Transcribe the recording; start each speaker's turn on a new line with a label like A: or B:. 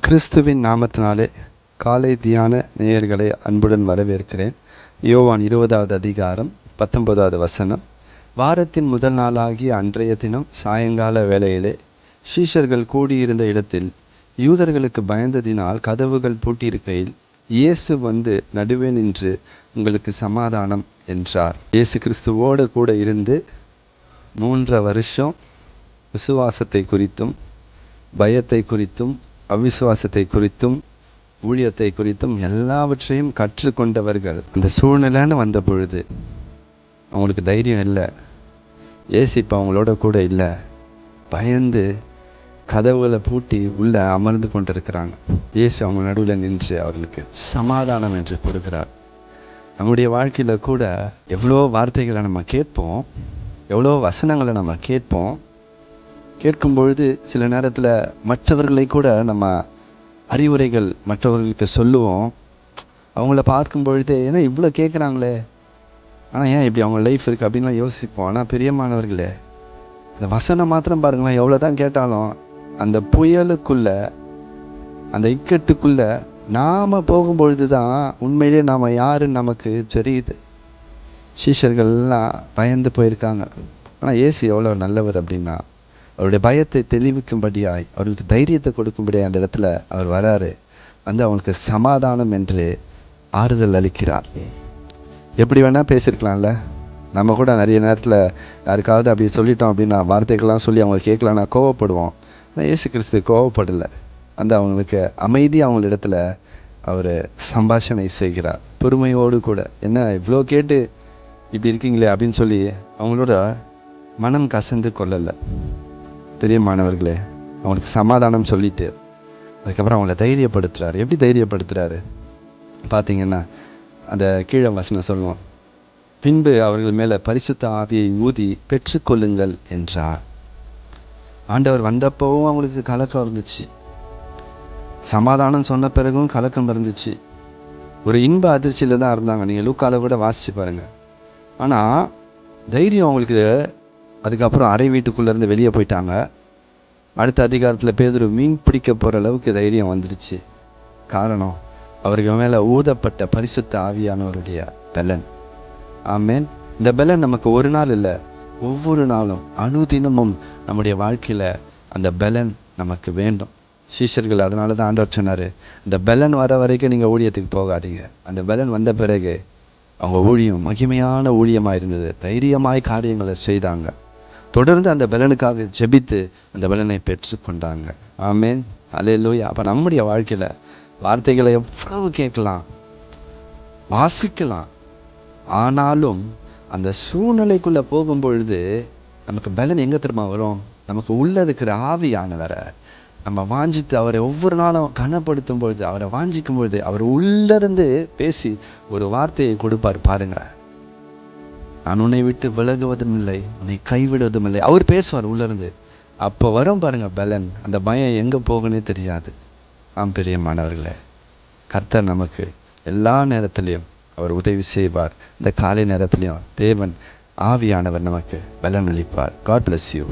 A: கிறிஸ்துவின் நாமத்தினாலே காலை தியான நேயர்களை அன்புடன் வரவேற்கிறேன். யோவான் 20வது அதிகாரம் 19வது வசனம். வாரத்தின் முதல் நாளாகிய அன்றைய தினம் சாயங்கால வேளையிலே சீஷர்கள் கூடியிருந்த இடத்தில் யூதர்களுக்கு பயந்ததினால் கதவுகள் பூட்டியிருக்கையில் இயேசு வந்து நடுவே நின்று உங்களுக்கு சமாதானம் என்றார். இயேசு கிறிஸ்துவோடு கூட இருந்து 3 வருஷம் விசுவாசத்தை குறித்தும் பயத்தை குறித்தும் அவிசுவாசத்தை குறித்தும் ஊழியத்தை குறித்தும் எல்லாவற்றையும் கற்றுக்கொண்டவர்கள் அந்த சூழ்நிலைன்னு வந்த பொழுது அவங்களுக்கு தைரியம் இல்லை. ஏசு இப்போ அவங்களோட கூட இல்லை. பயந்து கதவுகளை பூட்டி உள்ளே அமர்ந்து கொண்டிருக்கிறாங்க. இயேசு அவங்க நடுவில் நின்று அவர்களுக்கு சமாதானம் என்று கொடுக்கிறார். நம்முடைய வாழ்க்கையில் கூட எவ்வளோ வார்த்தைகளை நம்ம கேட்போம், எவ்வளோ வசனங்களை நம்ம கேட்கும் பொழுது சில நேரத்தில் மற்றவர்களை கூட நம்ம அறிவுரைகள் மற்றவர்களுக்கு சொல்லுவோம். அவங்கள பார்க்கும் பொழுது ஏன்னா இவ்வளோ கேட்குறாங்களே, ஆனால் ஏன் இப்படி அவங்க லைஃப் இருக்குது அப்படின்லாம் யோசிப்போம். ஆனால் பிரியமானவர்களே, இந்த வசனம் மாத்திரம் பாருங்களேன், எவ்வளோ தான் கேட்டாலும் அந்த புயலுக்குள்ளே அந்த இக்கட்டுக்குள்ளே நாம் போகும்பொழுது தான் உண்மையிலே நாம் யாருன்னு நமக்கு தெரியுது. சீஷர்கள்லாம் பயந்து போயிருக்காங்க. ஆனால் இயேசு எவ்வளோ நல்லவர் அப்படின்னா அவருடைய பயத்தை தெளிவிக்கும்படியாய் அவர்களுக்கு தைரியத்தை கொடுக்கும்படியாய் அந்த இடத்துல அவர் வராரு. வந்து அவங்களுக்கு சமாதானம் என்று ஆறுதல் அளிக்கிறார். எப்படி வேணால் பேசியிருக்கலாம்ல. நம்ம கூட நிறைய நேரத்தில் யாருக்காவது அப்படி சொல்லிட்டோம் அப்படின்னா வார்த்தைகள்லாம் சொல்லி அவங்க கேட்கலான்னா கோவப்படுவோம். ஆனால் இயேசு கிறிஸ்து கோவப்படலை. அந்த அவங்களுக்கு அமைதி அவங்களிடத்துல அவர் சம்பாஷணை செய்கிறார் பொறுமையோடு கூட. என்ன இவ்வளோ கேட்டு இப்படி இருக்கீங்களே அப்படின்னு சொல்லி அவங்களோட மனம் கசந்து கொள்ளலை. பெரிய மாணவர்களே, அவங்களுக்கு சமாதானம் சொல்லிட்டு அதுக்கப்புறம் அவங்கள தைரியப்படுத்துகிறார். எப்படி தைரியப்படுத்துகிறாரு பார்த்தீங்கன்னா, அந்த கீழே வசனம் சொல்லுவோம், பின்பு அவர்கள் மேலே பரிசுத்த ஆவியை ஊதி பெற்றுக்கொள்ளுங்கள் என்றார். ஆண்டவர் வந்தப்பவும் அவங்களுக்கு கலக்கம் இருந்துச்சு, சமாதானம் சொன்ன பிறகும் கலக்கம் இருந்துச்சு. ஒரு இன்ப அதிர்ச்சியில் தான் இருந்தாங்க. நீங்கள் லூக்கால கூட வாசித்து பாருங்கள். ஆனால் தைரியம் அவங்களுக்கு அதுக்கப்புறம் அறை வீட்டுக்குள்ளேருந்து வெளியே போயிட்டாங்க. அடுத்த அதிகாரத்தில் பேதுரு மீன் பிடிக்க போகிற அளவுக்கு தைரியம் வந்துடுச்சு. காரணம், அவருக்கு மேலே ஊதப்பட்ட பரிசுத்த ஆவியானவருடைய பலன். ஆமேன். இந்த பலன் நமக்கு ஒரு நாள் இல்லை, ஒவ்வொரு நாளும் அனுதினமும் நம்முடைய வாழ்க்கையில் அந்த பலன் நமக்கு வேண்டும். சீஷர்கள் அதனால தான் ஆண்டவர் சொன்னார், இந்த பலன் வர வரைக்கும் நீங்கள் ஊழியத்துக்கு போகாதீங்க. அந்த பலன் வந்த பிறகு அவங்க ஊழியம் மகிமையான ஊழியமாக இருந்தது. தைரியமாய் காரியங்களை செய்தாங்க. தொடர்ந்து அந்த பலனுக்காக ஜெபித்து அந்த பலனை பெற்றுக்கொண்டாங்க. ஆமேன். அல்லேலூயா. அப்போ நம்முடைய வாழ்க்கையில் வார்த்தைகளை எவ்வளவு கேட்கலாம், வாசிக்கலாம், ஆனாலும் அந்த சூழ்நிலைக்குள்ளே போகும்பொழுது நமக்கு பலன் எங்கே திரும்ப வரும்? நமக்கு உள்ளே இருக்கிற ஆவியானவரை நம்ம வாஞ்சித்து அவரை ஒவ்வொரு நாளும் கனப்படுத்தும் பொழுது, அவரை வாஞ்சிக்கும் பொழுது அவர் உள்ளிருந்து பேசி ஒரு வார்த்தையை கொடுப்பார். பாருங்கள், நான் உன்னை விட்டு விலகுவதும் இல்லை, உன்னை கைவிடுவதும் இல்லை. அவர் பேசுவார் உள்ளிருந்து. அப்போ வரும் பாருங்கள் பலன். அந்த பயம் எங்கே போகுன்னே தெரியாது. பிரியமானவர்களே, கர்த்தர் நமக்கு எல்லா நேரத்துலையும் அவர் உதவி செய்வார். இந்த காலை நேரத்துலையும் தேவன் ஆவியானவர் நமக்கு பலன் அளிப்பார். God bless you.